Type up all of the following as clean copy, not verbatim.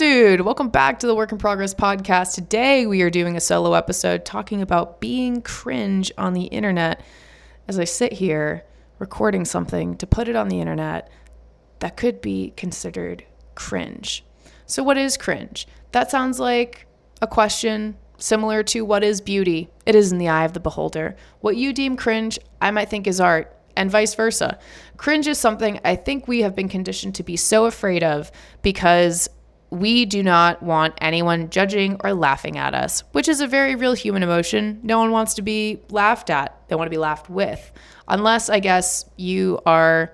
dude? Welcome back to the Work in Progress podcast. Today we are doing a solo episode talking about being cringe on the internet as I sit here recording something to put it on the internet that could be considered cringe. So what is cringe? That sounds like a question similar to what is beauty? It is in the eye of the beholder. What you deem cringe, I might think is art, and vice versa. Cringe is something I think we have been conditioned to be so afraid of because we do not want anyone judging or laughing at us, which is a very real human emotion. No one wants to be laughed at. They want to be laughed with. Unless, I guess, you are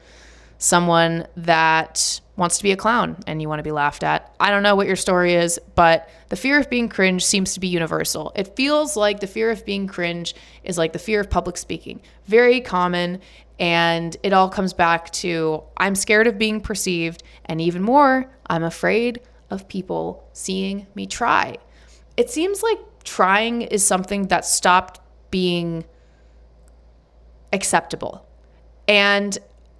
someone that wants to be a clown and you want to be laughed at. I don't know what your story is, but the fear of being cringe seems to be universal. It feels like the fear of being cringe is like the fear of public speaking. Very common, and it all comes back to I'm scared of being perceived, and even more, I'm afraid of people seeing me try. It seems like trying is something that stopped being acceptable. And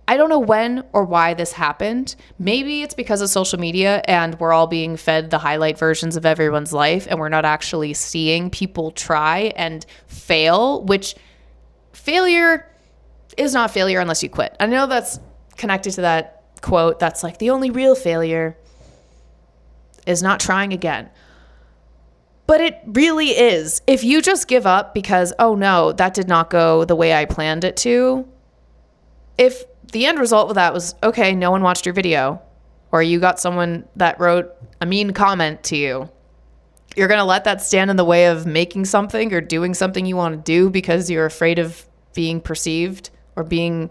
I don't know when or why this happened. Maybe it's because of social media and we're all being fed the highlight versions of everyone's life and we're not actually seeing people try and fail, which failure is not failure unless you quit. I know that's connected to that quote that's like the only real failure is not trying again. But it really is. If you just give up because, oh no, that did not go the way I planned it to, if the end result of that was, okay, no one watched your video, or you got someone that wrote a mean comment to you, you're going to let that stand in the way of making something or doing something you want to do because you're afraid of being perceived or being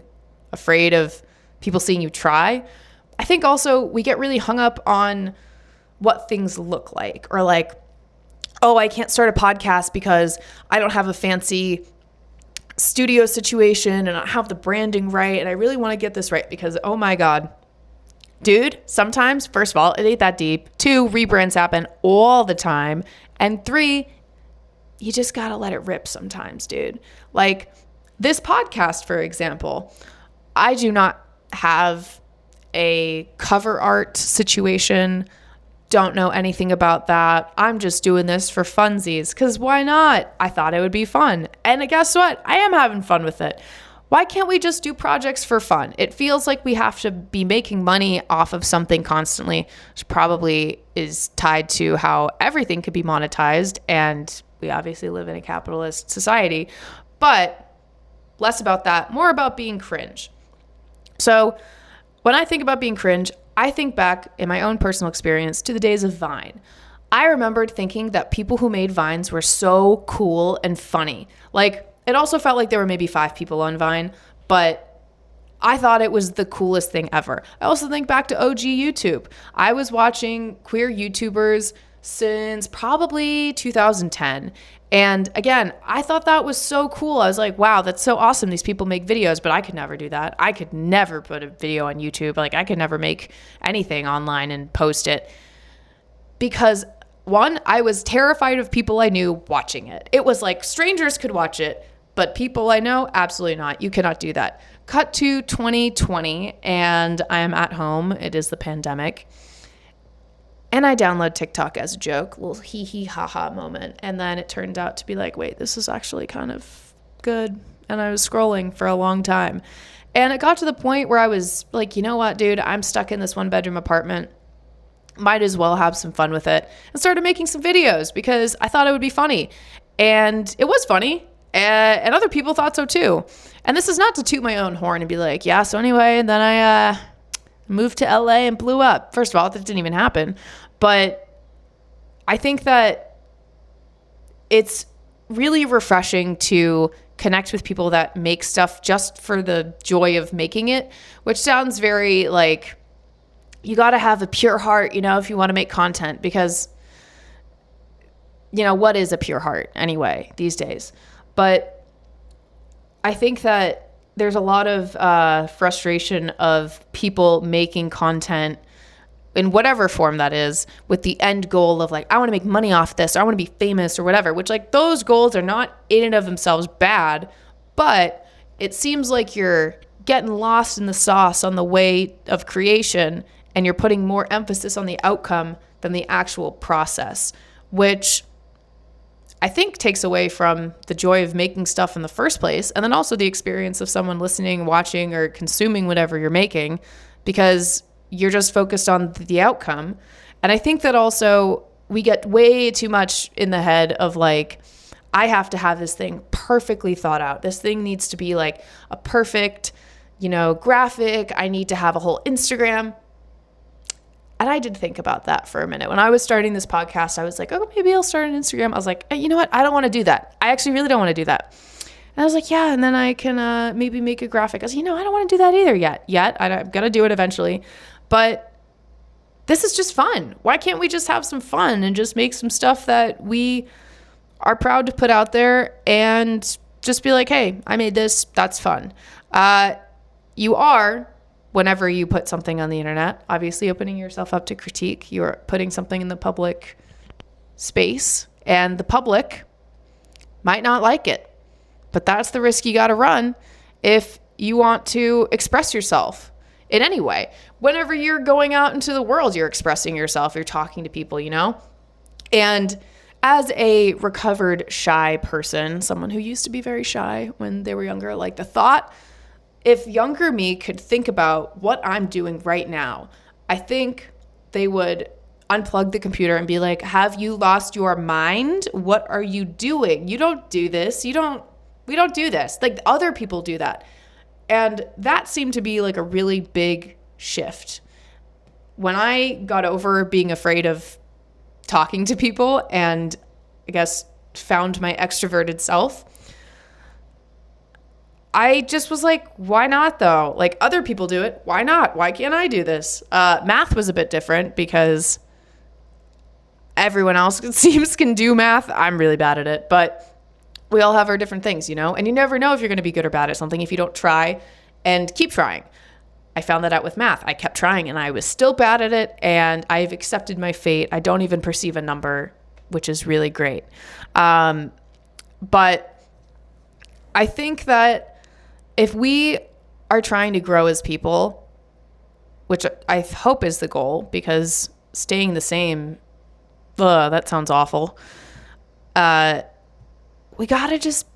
afraid of people seeing you try. I think also we get really hung up on what things look like, or like, oh, I can't start a podcast because I don't have a fancy studio situation and I have the branding right and I really want to get this right because, oh my God, dude, sometimes, first of all, it ain't that deep. 2, rebrands happen all the time. And 3, you just got to let it rip sometimes, dude. Like this podcast, for example, I do not have a cover art situation. Don't know anything about that. I'm just doing this for funsies because why not? I thought it would be fun. And guess what? I am having fun with it. Why can't we just do projects for fun? It feels like we have to be making money off of something constantly, which probably is tied to how everything could be monetized. And we obviously live in a capitalist society. But less about that, more about being cringe. So when I think about being cringe, I think back in my own personal experience to the days of Vine. I remembered thinking that people who made Vines were so cool and funny. Like, it also felt like there were maybe 5 people on Vine, but I thought it was the coolest thing ever. I also think back to OG YouTube. I was watching queer YouTubers since probably 2010. And again, I thought that was so cool. I was like, wow, that's so awesome. These people make videos, but I could never do that. I could never put a video on YouTube. Like I could never make anything online and post it because 1, I was terrified of people I knew watching it. It was like strangers could watch it, but people I know, absolutely not. You cannot do that. Cut to 2020 and I am at home. It is the pandemic. And I download TikTok as a joke, little hee hee ha ha moment. And then it turned out to be like, wait, this is actually kind of good. And I was scrolling for a long time. And it got to the point where I was like, you know what, dude, I'm stuck in this 1-bedroom apartment. Might as well have some fun with it. And started making some videos because I thought it would be funny. And it was funny. And other people thought so too. And this is not to toot my own horn and be like, yeah, so anyway, and then I moved to LA and blew up. First of all, that didn't even happen. But I think that it's really refreshing to connect with people that make stuff just for the joy of making it, which sounds very like you got to have a pure heart, you know, if you want to make content because, you know, what is a pure heart anyway these days? But I think that there's a lot of frustration of people making content in whatever form that is with the end goal of like, I want to make money off this, or I want to be famous or whatever, which like those goals are not in and of themselves bad, but it seems like you're getting lost in the sauce on the way of creation and you're putting more emphasis on the outcome than the actual process, which I think takes away from the joy of making stuff in the first place. And then also the experience of someone listening, watching, or consuming whatever you're making, because you're just focused on the outcome. And I think that also we get way too much in the head of like, I have to have this thing perfectly thought out. This thing needs to be like a perfect, graphic. I need to have a whole Instagram. And I did think about that for a minute. When I was starting this podcast, I was like, oh, maybe I'll start an Instagram. I was like, you know what? I don't want to do that. I actually really don't want to do that. And I was like, yeah, and then I can maybe make a graphic. I was like, I don't want to do that either yet. I'm going to do it eventually. But this is just fun. Why can't we just have some fun and just make some stuff that we are proud to put out there and just be like, hey, I made this. That's fun. You are, whenever you put something on the internet, obviously opening yourself up to critique. You're putting something in the public space, and the public might not like it. But that's the risk you got to run if you want to express yourself in any way. Whenever you're going out into the world, you're expressing yourself, you're talking to people, And as a recovered shy person, someone who used to be very shy when they were younger, like the thought, if younger me could think about what I'm doing right now, I think they would unplug the computer and be like, have you lost your mind? What are you doing? You don't do this. We don't do this. Like other people do that. And that seemed to be like a really big shift. When I got over being afraid of talking to people and I guess found my extroverted self, I just was like, why not though? Like other people do it. Why not? Why can't I do this? Math was a bit different because everyone else it seems can do math. I'm really bad at it, but we all have our different things, and you never know if you're going to be good or bad at something if you don't try and keep trying. I found that out with math. I kept trying and I was still bad at it, and I've accepted my fate. I don't even perceive a number, which is really great. But I think that if we are trying to grow as people, which I hope is the goal, because staying the same, that sounds awful. We got to just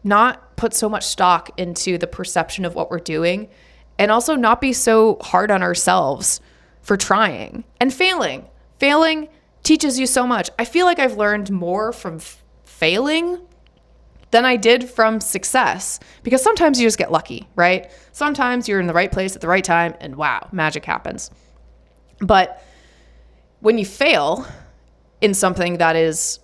not put so much stock into the perception of what we're doing, and also not be so hard on ourselves for trying and failing. Failing teaches you so much. I feel like I've learned more from failing than I did from success, because sometimes you just get lucky, right? Sometimes you're in the right place at the right time and wow, magic happens. But when you fail in something that is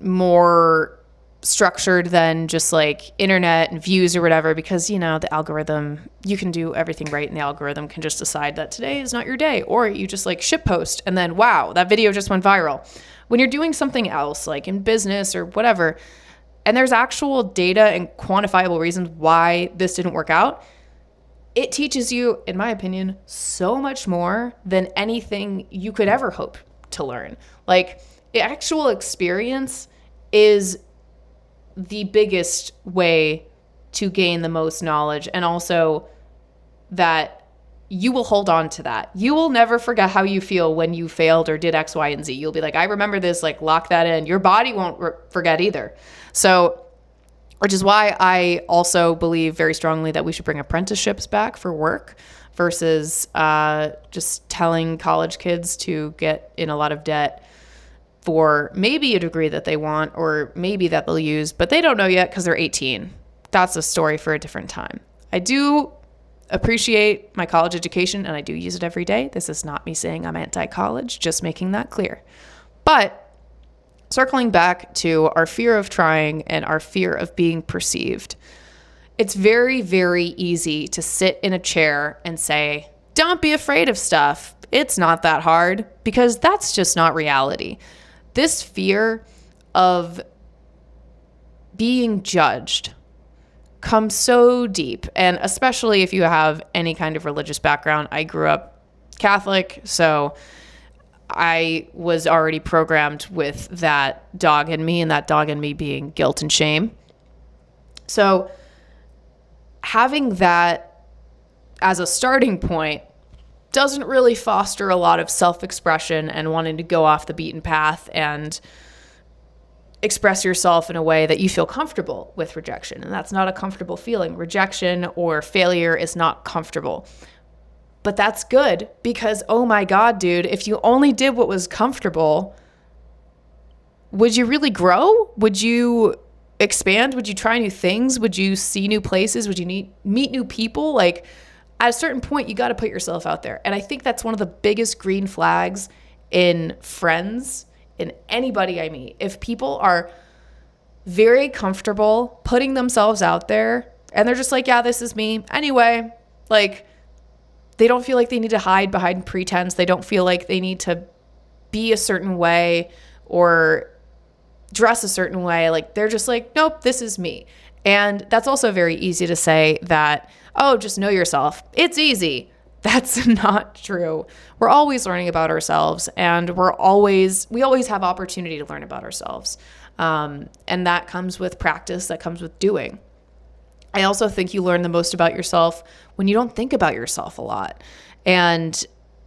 more structured than just like internet and views or whatever, because the algorithm, you can do everything right and the algorithm can just decide that today is not your day, or you just like shit post and then wow, that video just went viral. When you're doing something else like in business or whatever, and there's actual data and quantifiable reasons why this didn't work out, it teaches you, in my opinion, so much more than anything you could ever hope to learn. Like the actual experience is the biggest way to gain the most knowledge, and also that you will hold on to that. You will never forget how you feel when you failed or did X, Y, and Z. You'll be like, I remember this, like lock that in. Your body won't forget either. So, which is why I also believe very strongly that we should bring apprenticeships back for work versus just telling college kids to get in a lot of debt for maybe a degree that they want or maybe that they'll use, but they don't know yet because they're 18. That's a story for a different time. I do appreciate my college education and I do use it every day. This is not me saying I'm anti-college, just making that clear. But circling back to our fear of trying and our fear of being perceived, it's very, very easy to sit in a chair and say, don't be afraid of stuff. It's not that hard, because that's just not reality. This fear of being judged comes so deep, and especially if you have any kind of religious background. I grew up Catholic, so I was already programmed with that dog in me, and that dog in me being guilt and shame. So having that as a starting point doesn't really foster a lot of self-expression and wanting to go off the beaten path and express yourself in a way that you feel comfortable with rejection. And that's not a comfortable feeling. Rejection or failure is not comfortable. But that's good because, oh my God, dude, if you only did what was comfortable, would you really grow? Would you expand? Would you try new things? Would you see new places? Would you meet new people? Like, at a certain point, you got to put yourself out there. And I think that's one of the biggest green flags in friends, in anybody I meet. If people are very comfortable putting themselves out there and they're just like, yeah, this is me anyway, like, they don't feel like they need to hide behind pretense. They don't feel like they need to be a certain way or dress a certain way. Like, they're just like, nope, this is me. And that's also very easy to say that, oh, just know yourself. It's easy. That's not true. We're always learning about ourselves, and we always have opportunity to learn about ourselves. And that comes with practice, that comes with doing. I also think you learn the most about yourself when you don't think about yourself a lot and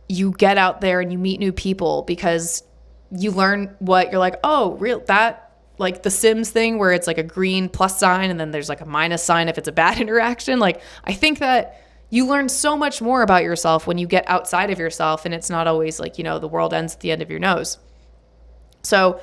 you get out there and you meet new people, because you learn what you're like, oh, that, like the Sims thing where it's like a green plus sign and then there's like a minus sign if it's a bad interaction. Like, I think that you learn so much more about yourself when you get outside of yourself, and it's not always like, the world ends at the end of your nose. So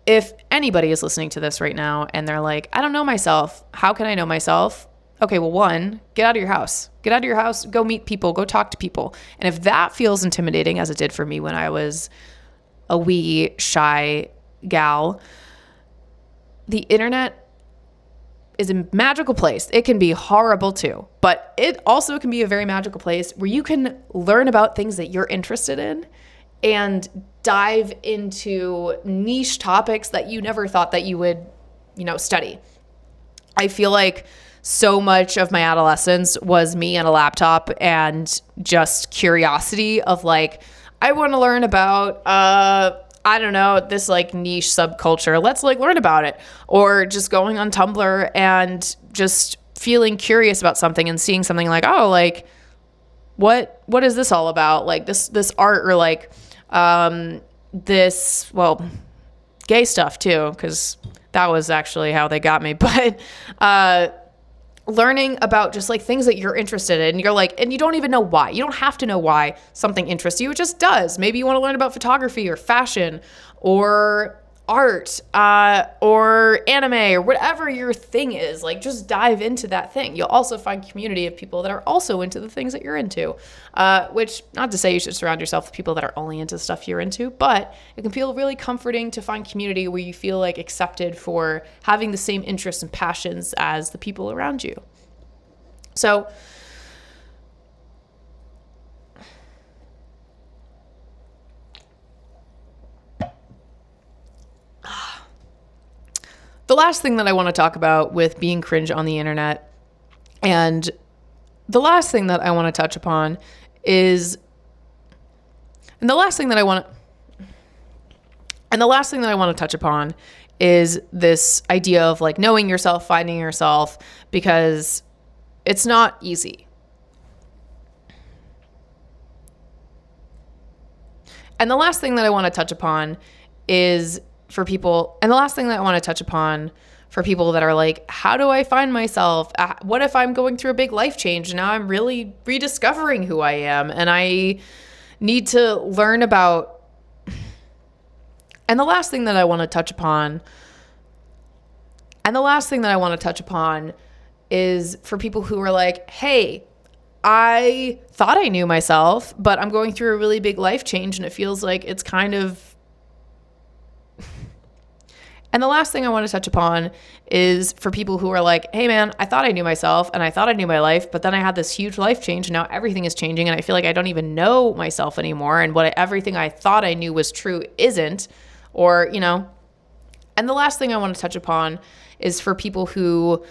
if anybody is listening to this right now and they're like, I don't know myself, how can I know myself? Okay, well, one, get out of your house. Get out of your house, go meet people, go talk to people. And if that feels intimidating, as it did for me when I was a wee shy gal, the internet is a magical place. It can be horrible too, but it also can be a very magical place where you can learn about things that you're interested in and dive into niche topics that you never thought that you would, study. I feel like so much of my adolescence was me and a laptop and just curiosity of like, I want to learn about, I don't know, this like niche subculture. Let's like learn about it. Or just going on Tumblr and just feeling curious about something and seeing something like, oh, like what is this all about? Like this art, or like this, well, gay stuff too, because that was actually how they got me. But learning about just like things that you're interested in, you're like, and you don't even know why. You don't have to know why something interests you. It just does. Maybe you want to learn about photography or fashion or art or anime or whatever your thing is. Like, just dive into that thing. You'll also find community of people that are also into the things that you're into, which, not to say you should surround yourself with people that are only into stuff you're into, but it can feel really comforting to find community where you feel like accepted for having the same interests and passions as the people around you. So the last thing that I want to talk about with being cringe on the internet, and the last thing that I want to touch upon is, and the last thing that I want to touch upon is this idea of like knowing yourself, finding yourself, because it's not easy. And the last thing that I want to touch upon is for people, and the last thing that I want to touch upon for people that are like, how do I find myself? What if I'm going through a big life change and now I'm really rediscovering who I am and I need to learn about. And the last thing that I want to touch upon, is for people who are like, hey, I thought I knew myself, but I'm going through a really big life change and it feels like it's kind of. And the last thing I want to touch upon is for people who are like, hey man, I thought I knew myself and I thought I knew my life, but then I had this huge life change and now everything is changing and I feel like I don't even know myself anymore. And everything I thought I knew was true isn't, or, and the last thing I want to touch upon is for people who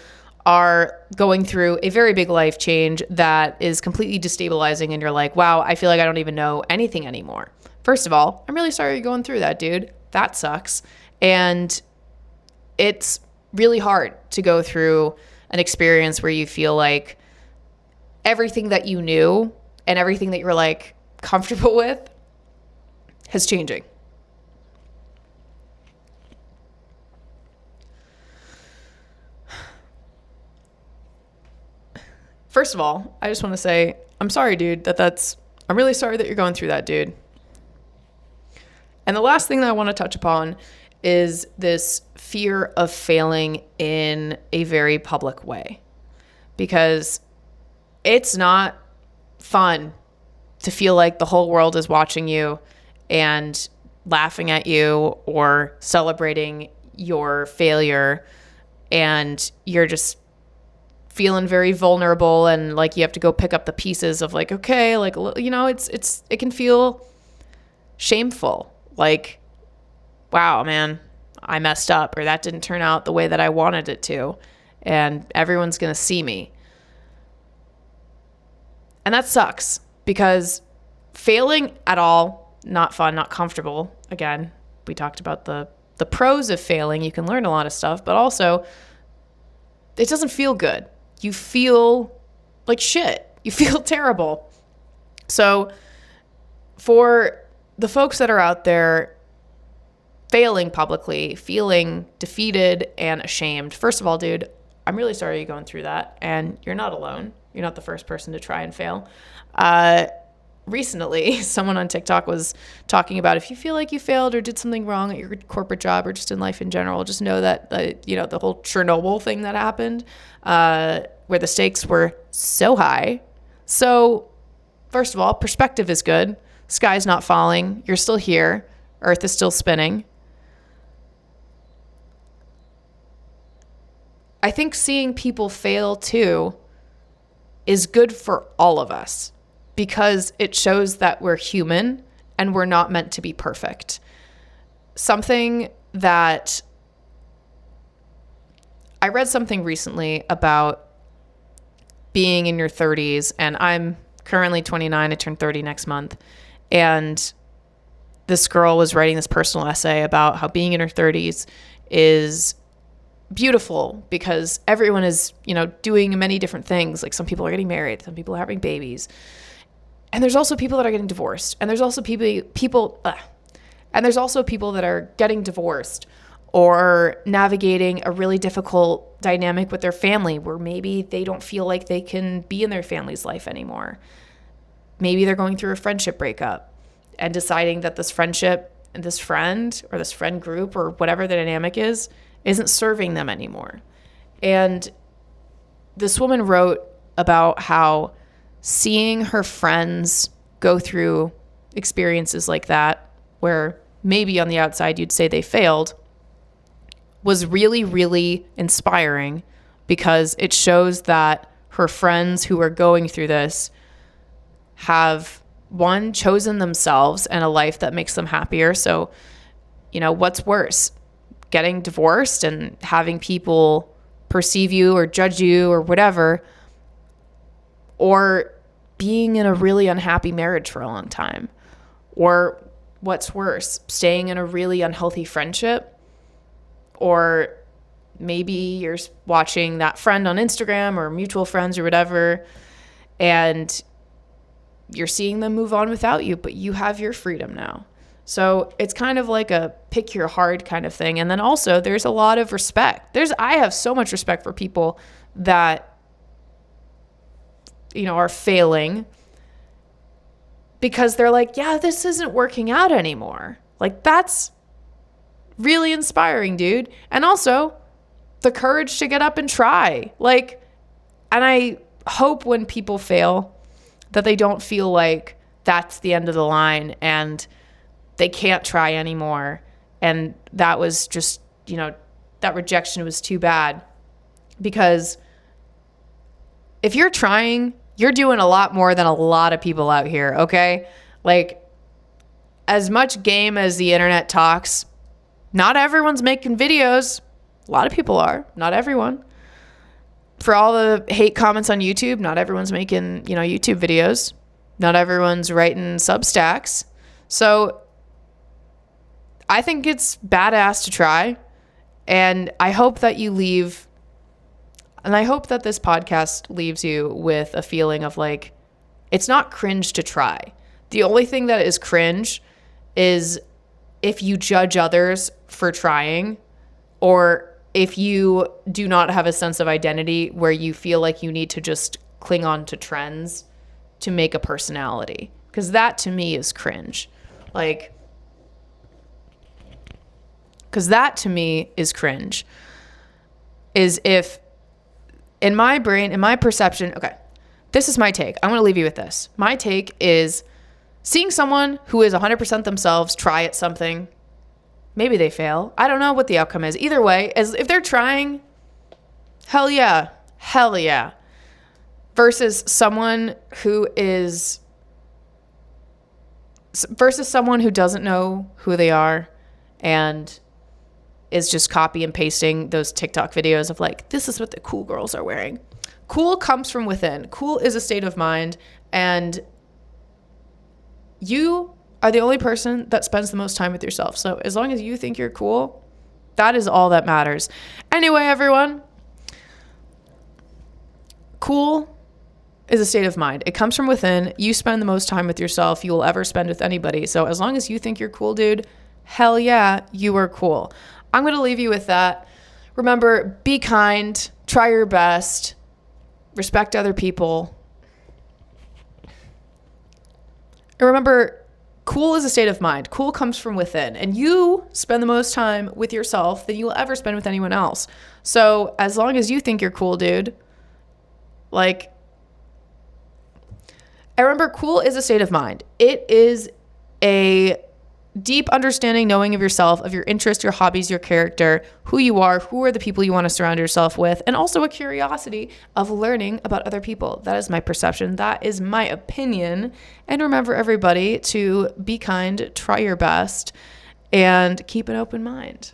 are going through a very big life change that is completely destabilizing and you're like, wow, I feel like I don't even know anything anymore. First of all, I'm really sorry you're going through that, dude. That sucks. And it's really hard to go through an experience where you feel like everything that you knew and everything that you were like comfortable with is changing. First of all, I just want to say, I'm sorry, dude, I'm really sorry that you're going through that, dude. And the last thing that I want to touch upon is this fear of failing in a very public way. Because it's not fun to feel like the whole world is watching you and laughing at you or celebrating your failure, and you're just feeling very vulnerable and like you have to go pick up the pieces of like, okay, like, you know, it can feel shameful. Like, wow, man, I messed up, or that didn't turn out the way that I wanted it to, and everyone's going to see me. And that sucks, because failing at all, not fun, not comfortable. Again, we talked about the pros of failing. You can learn a lot of stuff, but also it doesn't feel good. You feel like shit. You feel terrible. So for the folks that are out there failing publicly, feeling defeated and ashamed, first of all, dude, I'm really sorry you're going through that, and you're not alone. You're not the first person to try and fail. Recently, someone on TikTok was talking about, if you feel like you failed or did something wrong at your corporate job or just in life in general, just know that, the whole Chernobyl thing that happened, where the stakes were so high. So first of all, perspective is good. Sky's not falling. You're still here. Earth is still spinning. I think seeing people fail too is good for all of us, because it shows that we're human and we're not meant to be perfect. Something that I read something recently about being in your 30s, and I'm currently 29. I turn 30 next month. And this girl was writing this personal essay about how being in her 30s is beautiful because everyone is, doing many different things. Like, some people are getting married, some people are having babies. And there's also people that are getting divorced. And there's also people that are getting divorced or navigating a really difficult dynamic with their family where maybe they don't feel like they can be in their family's life anymore. Maybe they're going through a friendship breakup and deciding that this friendship and this friend or this friend group or whatever the dynamic is isn't serving them anymore. And this woman wrote about how seeing her friends go through experiences like that, where maybe on the outside you'd say they failed, was really, really inspiring, because it shows that her friends who are going through this have, one, chosen themselves and a life that makes them happier. So, what's worse? Getting divorced and having people perceive you or judge you or whatever, or being in a really unhappy marriage for a long time? Or what's worse, staying in a really unhealthy friendship? Or maybe you're watching that friend on Instagram or mutual friends or whatever, and you're seeing them move on without you, but you have your freedom now. So it's kind of like a pick your heart kind of thing. And then also there's a lot of respect. I have so much respect for people that, are failing because they're like, yeah, this isn't working out anymore. Like, that's really inspiring, dude. And also the courage to get up and try. And I hope when people fail that they don't feel like that's the end of the line and they can't try anymore. And that was just, that rejection was too bad. Because if you're trying, you're doing a lot more than a lot of people out here, okay? Like, as much game as the internet talks, not everyone's making videos. A lot of people are, not everyone. For all the hate comments on YouTube, not everyone's making, YouTube videos. Not everyone's writing Substacks. So I think it's badass to try. And I hope that I hope that this podcast leaves you with a feeling of like, it's not cringe to try. The only thing that is cringe is if you judge others for trying, or if you do not have a sense of identity where you feel like you need to just cling on to trends to make a personality. Because that to me is cringe. Because that to me is cringe. Is if in my brain, in my perception, okay, this is my take. I'm going to leave you with this. My take is seeing someone who is 100% themselves try at something. Maybe they fail. I don't know what the outcome is. Either way, as if they're trying, hell yeah. Hell yeah. Versus someone who doesn't know who they are and is just copy and pasting those TikTok videos of like, this is what the cool girls are wearing. Cool comes from within. Cool is a state of mind, and you are the only person that spends the most time with yourself. So as long as you think you're cool, that is all that matters. Anyway, everyone, cool is a state of mind. It comes from within. You spend the most time with yourself you will ever spend with anybody. So as long as you think you're cool, dude, hell yeah, you are cool. I'm going to leave you with that. Remember, be kind, try your best, respect other people. And remember, cool is a state of mind. Cool comes from within. And you spend the most time with yourself than you will ever spend with anyone else. So as long as you think you're cool, dude, and remember, cool is a state of mind. It is a deep understanding, knowing of yourself, of your interests, your hobbies, your character, who you are, who are the people you want to surround yourself with, and also a curiosity of learning about other people. That is my perception. That is my opinion. And remember, everybody, to be kind, try your best, and keep an open mind.